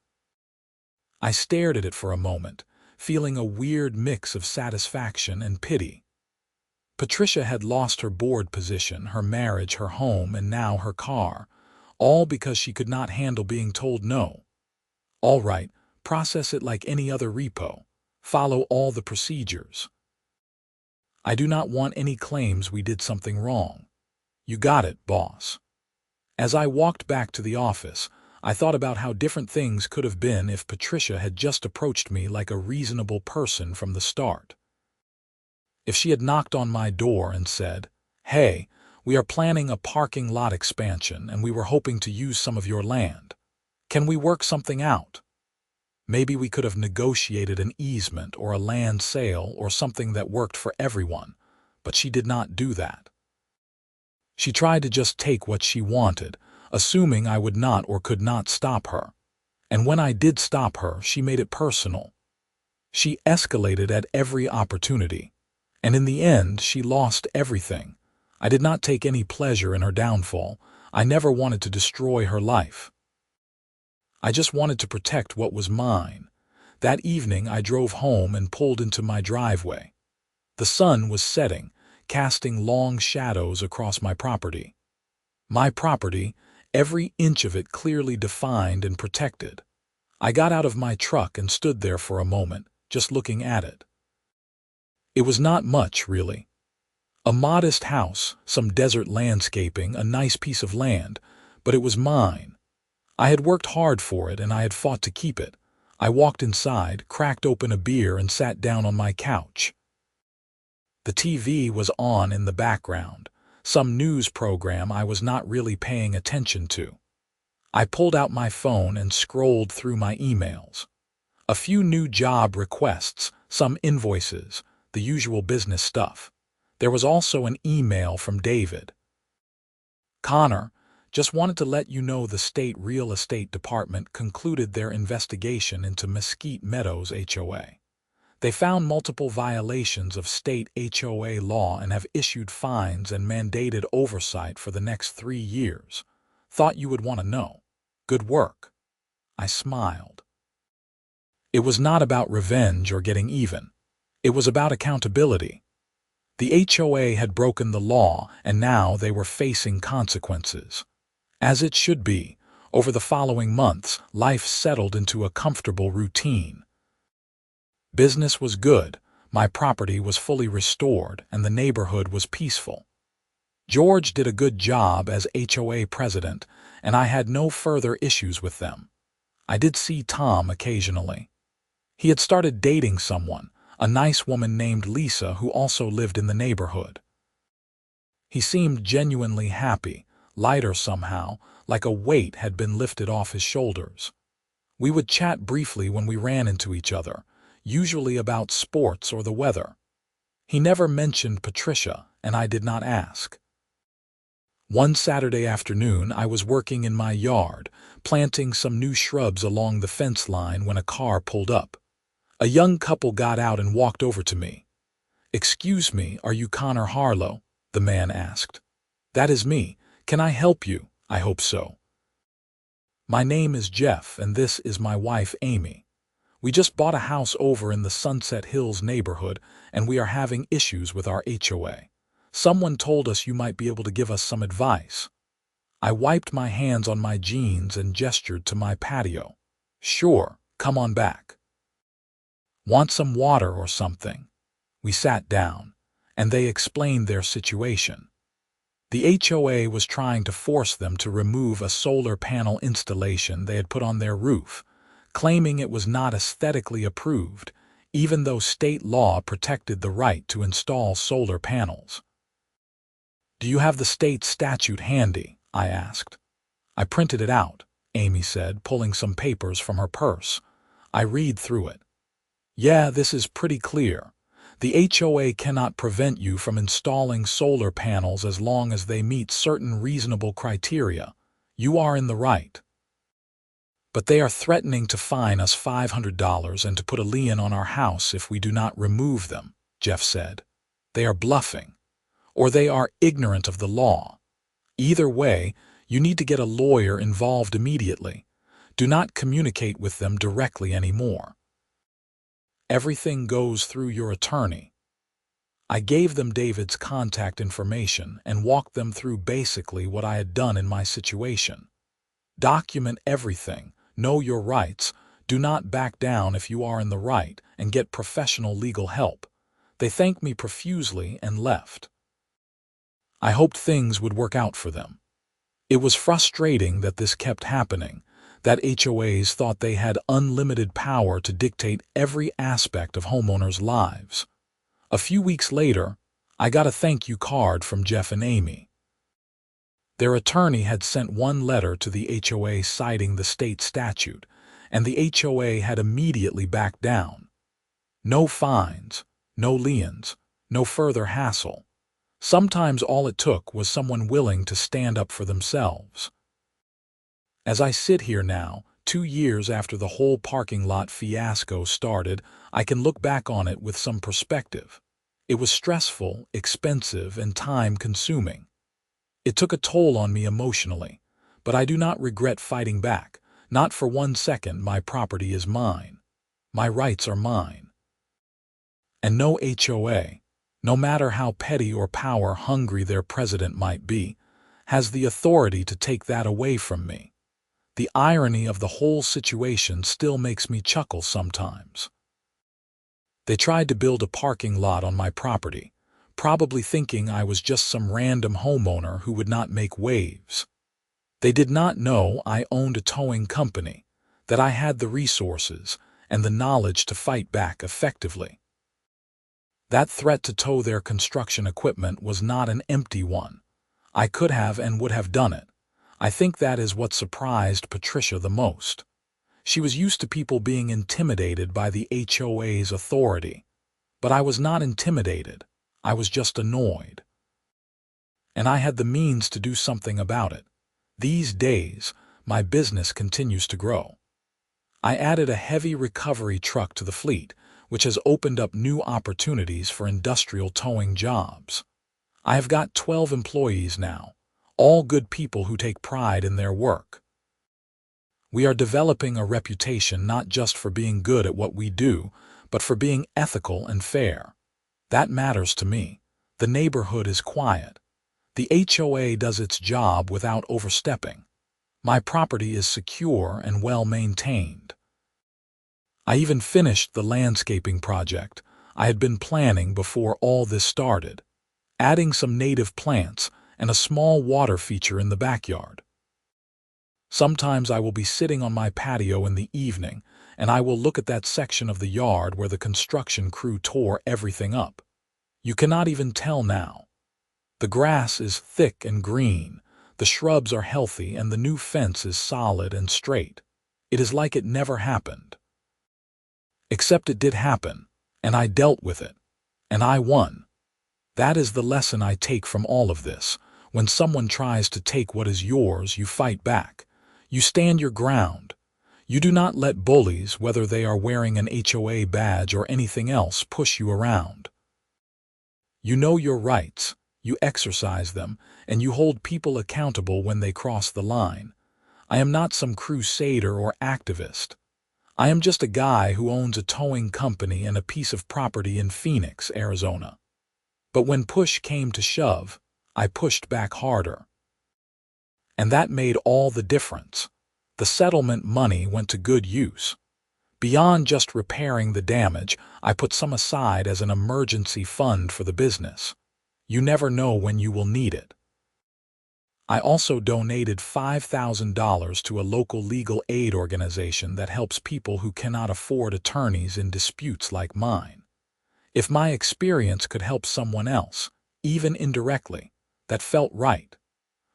I stared at it for a moment, feeling a weird mix of satisfaction and pity. Patricia had lost her board position, her marriage, her home, and now her car, all because she could not handle being told no. "All right, process it like any other repo. Follow all the procedures. I do not want any claims we did something wrong." "You got it, boss." As I walked back to the office, I thought about how different things could have been if Patricia had just approached me like a reasonable person from the start. If she had knocked on my door and said, "Hey, we are planning a parking lot expansion and we were hoping to use some of your land. Can we work something out?" Maybe we could have negotiated an easement or a land sale or something that worked for everyone, but she did not do that. She tried to just take what she wanted, assuming I would not or could not stop her. And when I did stop her, she made it personal. She escalated at every opportunity. And in the end, she lost everything. I did not take any pleasure in her downfall. I never wanted to destroy her life. I just wanted to protect what was mine. That evening, I drove home and pulled into my driveway. The sun was setting, casting long shadows across my property. My property, every inch of it clearly defined and protected. I got out of my truck and stood there for a moment, just looking at it. It was not much, really. A modest house, some desert landscaping, a nice piece of land, but it was mine. I had worked hard for it and I had fought to keep it. I walked inside, cracked open a beer, and sat down on my couch. The TV was on in the background, some news program I was not really paying attention to. I pulled out my phone and scrolled through my emails. A few new job requests, some invoices, the usual business stuff. There was also an email from David. "Connor, just wanted to let you know the state real estate department concluded their investigation into Mesquite Meadows HOA. They found multiple violations of state HOA law and have issued fines and mandated oversight for the next 3 years. Thought you would want to know. Good work. I smiled. It was not about revenge or getting even. It was about accountability. The HOA had broken the law, and now they were facing consequences. As it should be, over the following months, life settled into a comfortable routine. Business was good, my property was fully restored, and the neighborhood was peaceful. George did a good job as HOA president, and I had no further issues with them. I did see Tom occasionally. He had started dating someone, a nice woman named Lisa who also lived in the neighborhood. He seemed genuinely happy, lighter somehow, like a weight had been lifted off his shoulders. We would chat briefly when we ran into each other, usually about sports or the weather. He never mentioned Patricia, and I did not ask. One Saturday afternoon, I was working in my yard, planting some new shrubs along the fence line when a car pulled up. A young couple got out and walked over to me. "Excuse me, are you Connor Harlow?" the man asked. "That is me. Can I help you?" "I hope so." "My name is Jeff, and this is my wife, Amy. We just bought a house over in the Sunset Hills neighborhood, and we are having issues with our HOA. Someone told us you might be able to give us some advice." I wiped my hands on my jeans and gestured to my patio. "Sure, come on back. Want some water or something?" We sat down, and they explained their situation. The HOA was trying to force them to remove a solar panel installation they had put on their roof, claiming it was not aesthetically approved, even though state law protected the right to install solar panels. "Do you have the state statute handy?" I asked. "I printed it out," Amy said, pulling some papers from her purse. I read through it. "Yeah, this is pretty clear. The HOA cannot prevent you from installing solar panels as long as they meet certain reasonable criteria. You are in the right. But they are threatening to fine us $500 and to put a lien on our house if we do not remove them," Jeff said. "They are bluffing. Or they are ignorant of the law. Either way, you need to get a lawyer involved immediately. Do not communicate with them directly anymore. Everything goes through your attorney." I gave them David's contact information and walked them through basically what I had done in my situation. Document everything, know your rights, do not back down if you are in the right, and get professional legal help. They thanked me profusely and left. I hoped things would work out for them. It was frustrating that this kept happening, that HOAs thought they had unlimited power to dictate every aspect of homeowners' lives. A few weeks later, I got a thank you card from Jeff and Amy. Their attorney had sent one letter to the HOA citing the state statute, and the HOA had immediately backed down. No fines, no liens, no further hassle. Sometimes all it took was someone willing to stand up for themselves. As I sit here now, 2 years after the whole parking lot fiasco started, I can look back on it with some perspective. It was stressful, expensive, and time-consuming. It took a toll on me emotionally, but I do not regret fighting back. Not for 1 second. My property is mine. My rights are mine. And no HOA, no matter how petty or power-hungry their president might be, has the authority to take that away from me. The irony of the whole situation still makes me chuckle sometimes. They tried to build a parking lot on my property, probably thinking I was just some random homeowner who would not make waves. They did not know I owned a towing company, that I had the resources and the knowledge to fight back effectively. That threat to tow their construction equipment was not an empty one. I could have and would have done it. I think that is what surprised Patricia the most. She was used to people being intimidated by the HOA's authority. But I was not intimidated. I was just annoyed. And I had the means to do something about it. These days, my business continues to grow. I added a heavy recovery truck to the fleet, which has opened up new opportunities for industrial towing jobs. I have got 12 employees now, all good people who take pride in their work. We are developing a reputation not just for being good at what we do, but for being ethical and fair. That matters to me. The neighborhood is quiet. The HOA does its job without overstepping. My property is secure and well maintained. I even finished the landscaping project I had been planning before all this started, adding some native plants and a small water feature in the backyard. Sometimes I will be sitting on my patio in the evening, and I will look at that section of the yard where the construction crew tore everything up. You cannot even tell now. The grass is thick and green, the shrubs are healthy, and the new fence is solid and straight. It is like it never happened. Except it did happen, and I dealt with it, and I won. That is the lesson I take from all of this. When someone tries to take what is yours, you fight back. You stand your ground. You do not let bullies, whether they are wearing an HOA badge or anything else, push you around. You know your rights, you exercise them, and you hold people accountable when they cross the line. I am not some crusader or activist. I am just a guy who owns a towing company and a piece of property in Phoenix, Arizona. But when push came to shove, I pushed back harder. And that made all the difference. The settlement money went to good use. Beyond just repairing the damage, I put some aside as an emergency fund for the business. You never know when you will need it. I also donated $5,000 to a local legal aid organization that helps people who cannot afford attorneys in disputes like mine. If my experience could help someone else, even indirectly, that felt right.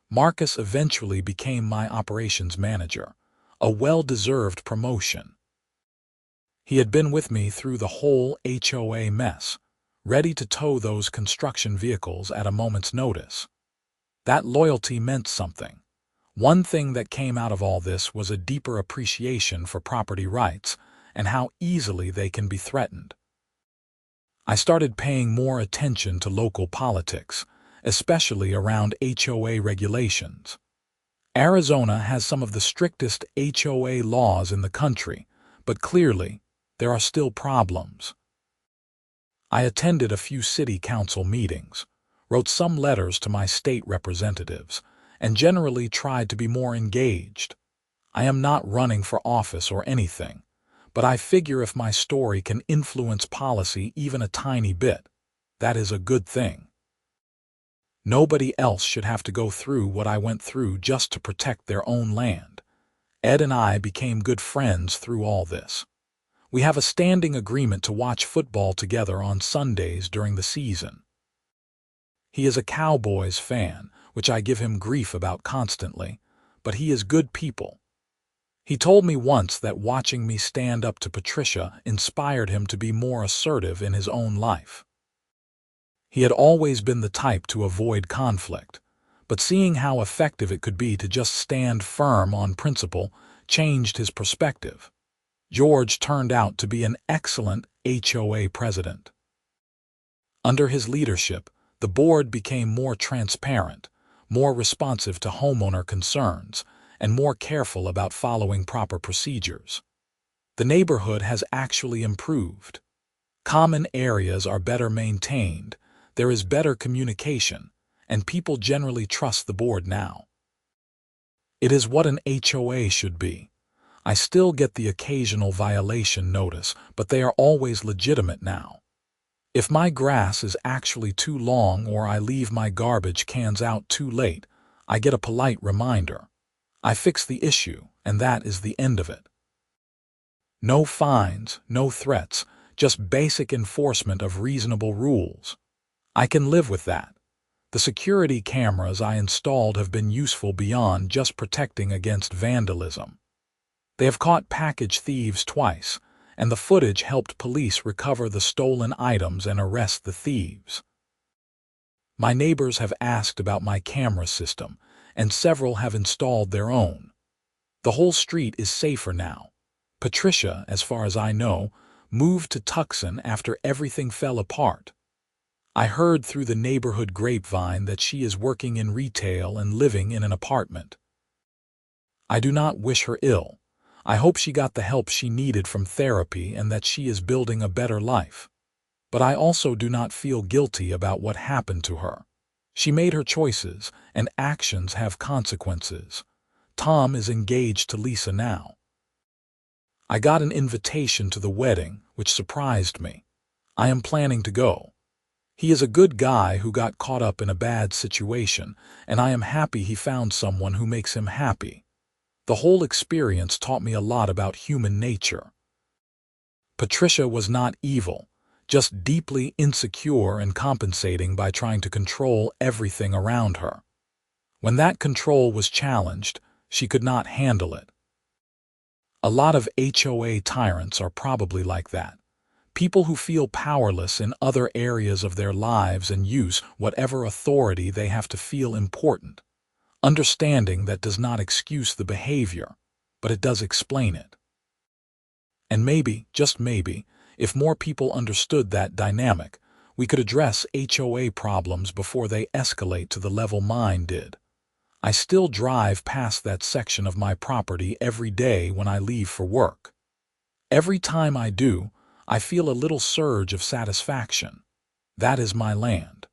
Marcus eventually became my operations manager, a well-deserved promotion. He had been with me through the whole HOA mess, ready to tow those construction vehicles at a moment's notice. That loyalty meant something. One thing that came out of all this was a deeper appreciation for property rights and how easily they can be threatened. I started paying more attention to local politics, especially around HOA regulations. Arizona has some of the strictest HOA laws in the country, but clearly, there are still problems. I attended a few city council meetings, wrote some letters to my state representatives, and generally tried to be more engaged. I am not running for office or anything, but I figure if my story can influence policy even a tiny bit, that is a good thing. Nobody else should have to go through what I went through just to protect their own land. Ed and I became good friends through all this. We have a standing agreement to watch football together on Sundays during the season. He is a Cowboys fan, which I give him grief about constantly, but he is good people. He told me once that watching me stand up to Patricia inspired him to be more assertive in his own life. He had always been the type to avoid conflict, but seeing how effective it could be to just stand firm on principle changed his perspective. George turned out to be an excellent HOA president. Under his leadership, the board became more transparent, more responsive to homeowner concerns, and more careful about following proper procedures. The neighborhood has actually improved. Common areas are better maintained, there is better communication, and people generally trust the board now. It is what an HOA should be. I still get the occasional violation notice, but they are always legitimate now. If my grass is actually too long or I leave my garbage cans out too late, I get a polite reminder. I fix the issue, and that is the end of it. No fines, no threats, just basic enforcement of reasonable rules. I can live with that. The security cameras I installed have been useful beyond just protecting against vandalism. They have caught package thieves twice, and the footage helped police recover the stolen items and arrest the thieves. My neighbors have asked about my camera system, and several have installed their own. The whole street is safer now. Patricia, as far as I know, moved to Tucson after everything fell apart. I heard through the neighborhood grapevine that she is working in retail and living in an apartment. I do not wish her ill. I hope she got the help she needed from therapy and that she is building a better life. But I also do not feel guilty about what happened to her. She made her choices, and actions have consequences. Tom is engaged to Lisa now. I got an invitation to the wedding, which surprised me. I am planning to go. He is a good guy who got caught up in a bad situation, and I am happy he found someone who makes him happy. The whole experience taught me a lot about human nature. Patricia was not evil, just deeply insecure and compensating by trying to control everything around her. When that control was challenged, she could not handle it. A lot of HOA tyrants are probably like that. People who feel powerless in other areas of their lives and use whatever authority they have to feel important. Understanding that does not excuse the behavior, but it does explain it. And maybe, just maybe, if more people understood that dynamic, we could address HOA problems before they escalate to the level mine did. I still drive past that section of my property every day when I leave for work. Every time I do, I feel a little surge of satisfaction. That is my land.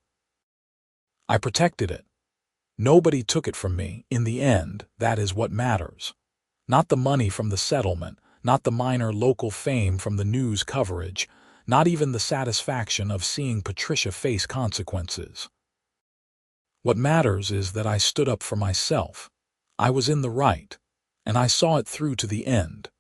I protected it. Nobody took it from me. In the end, that is what matters. Not the money from the settlement, not the minor local fame from the news coverage, not even the satisfaction of seeing Patricia face consequences. What matters is that I stood up for myself. I was in the right, and I saw it through to the end.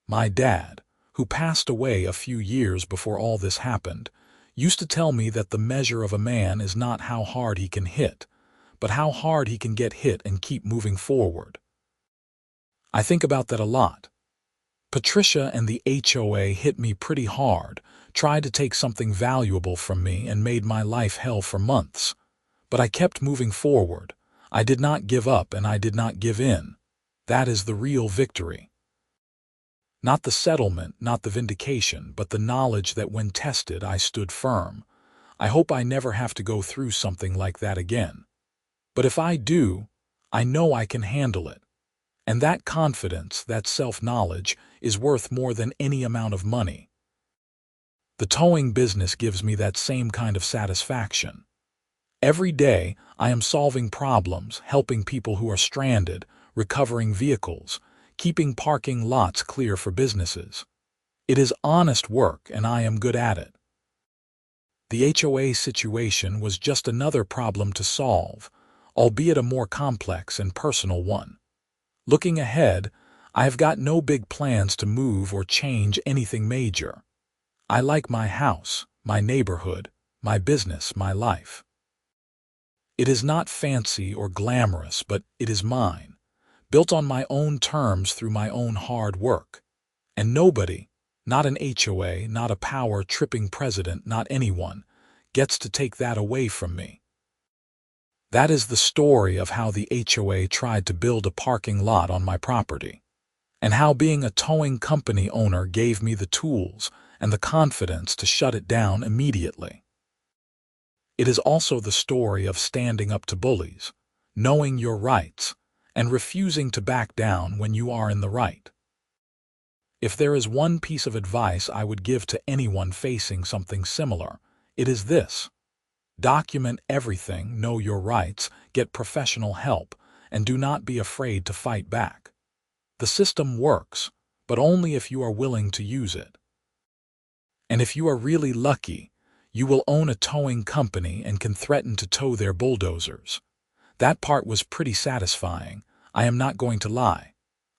My dad, who passed away a few years before all this happened, used to tell me that the measure of a man is not how hard he can hit, but how hard he can get hit and keep moving forward. I think about that a lot. Patricia and the HOA hit me pretty hard, tried to take something valuable from me and made my life hell for months. But I kept moving forward. I did not give up and I did not give in. That is the real victory. Not the settlement, not the vindication, but the knowledge that when tested I stood firm. I hope I never have to go through something like that again. But if I do, I know I can handle it. And that confidence, that self-knowledge, is worth more than any amount of money. The towing business gives me that same kind of satisfaction. Every day, I am solving problems, helping people who are stranded, recovering vehicles, keeping parking lots clear for businesses. It is honest work, and I am good at it. The HOA situation was just another problem to solve, albeit a more complex and personal one. Looking ahead, I have got no big plans to move or change anything major. I like my house, my neighborhood, my business, my life. It is not fancy or glamorous, but it is mine, built on my own terms through my own hard work. And nobody, not an HOA, not a power-tripping president, not anyone, gets to take that away from me. That is the story of how the HOA tried to build a parking lot on my property, and how being a towing company owner gave me the tools and the confidence to shut it down immediately. It is also the story of standing up to bullies, knowing your rights, and refusing to back down when you are in the right. If there is one piece of advice I would give to anyone facing something similar, it is this. Document everything, know your rights, get professional help, and do not be afraid to fight back. The system works, but only if you are willing to use it. And if you are really lucky, you will own a towing company and can threaten to tow their bulldozers. That part was pretty satisfying, I am not going to lie.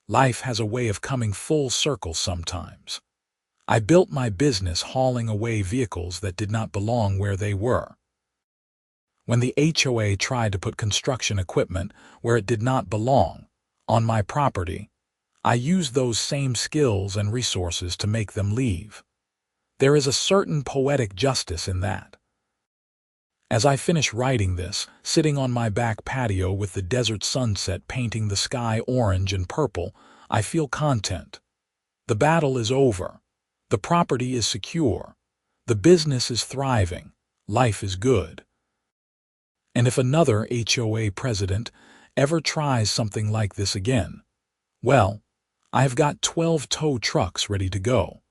Life has a way of coming full circle sometimes. I built my business hauling away vehicles that did not belong where they were. When the HOA tried to put construction equipment where it did not belong, on my property, I used those same skills and resources to make them leave. There is a certain poetic justice in that. As I finish writing this, sitting on my back patio with the desert sunset painting the sky orange and purple, I feel content. The battle is over. The property is secure. The business is thriving. life is good. And if another HOA president ever tries something like this again, well, I've got 12 tow trucks ready to go.